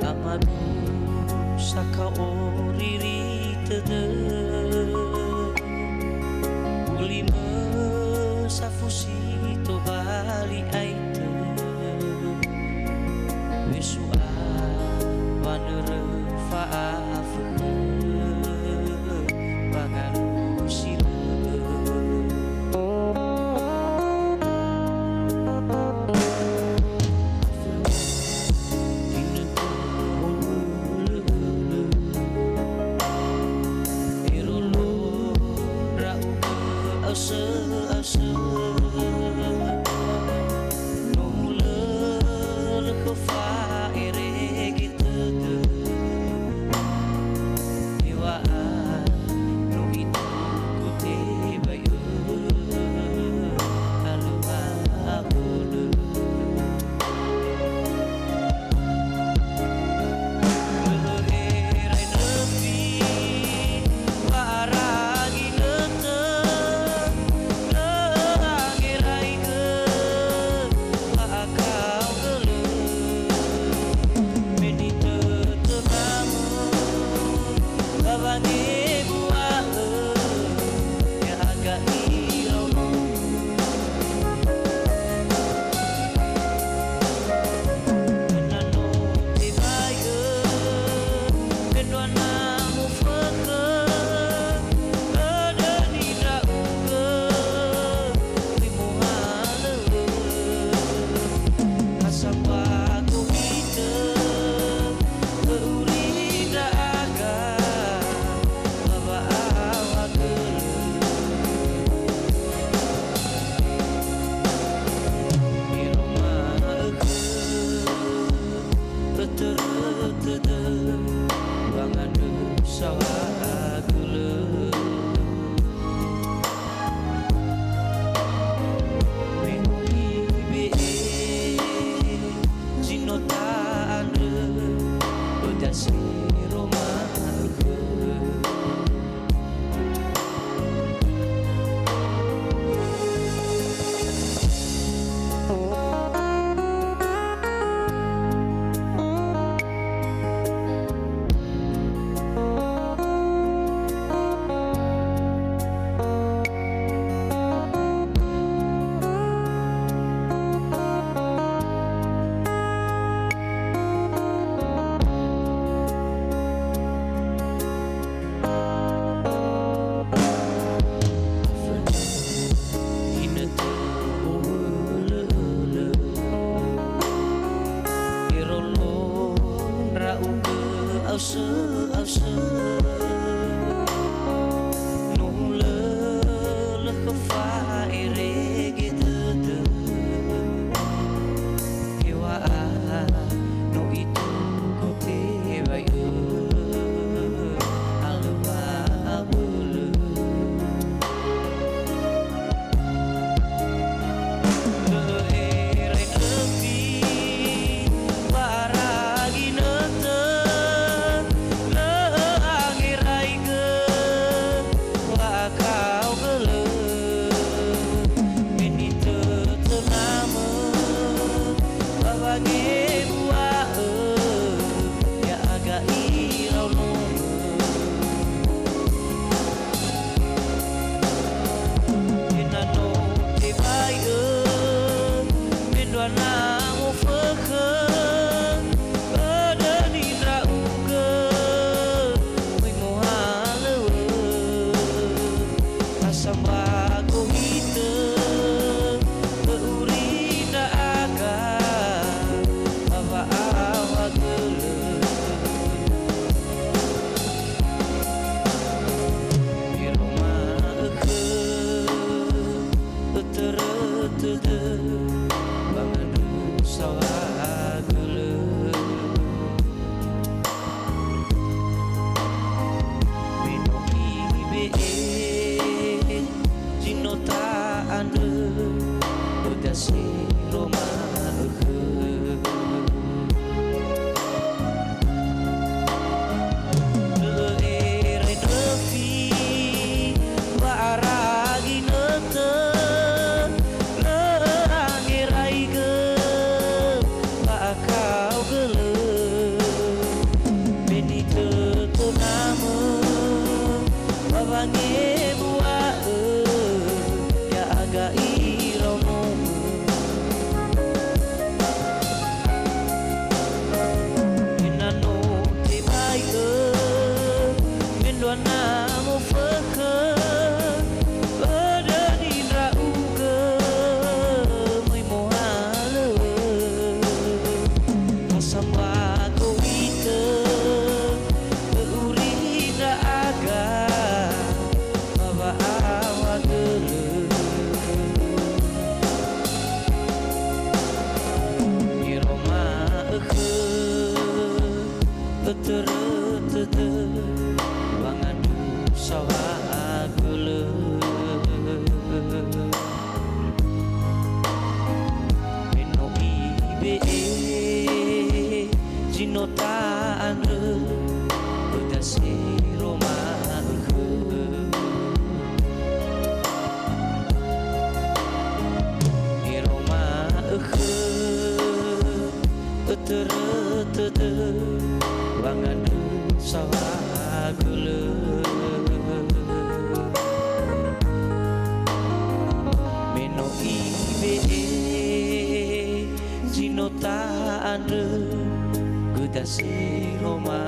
Amadu saka oriri tede ulima safusi to bali aite wisua wanere faafu bagalu sila asa nuler ke faire gitu dewa nu itu kute bayu halu abulu leherai nepi paragi nete asa nuler ke faire gitu dewa nu itu kote bayu halu abulu leherai nepi paragi nete bange bua ya aga irono inano te bai mendoana mo feke adani rauke mai mohale mosamba ko ite urira aga baba awa gele iroma ekhe betere wangadu sawa gele meno ibe jinota andre udasi roma ekhe iroma ekhe betere wangadu sawa gele meno ibe jinota andre gudasi roma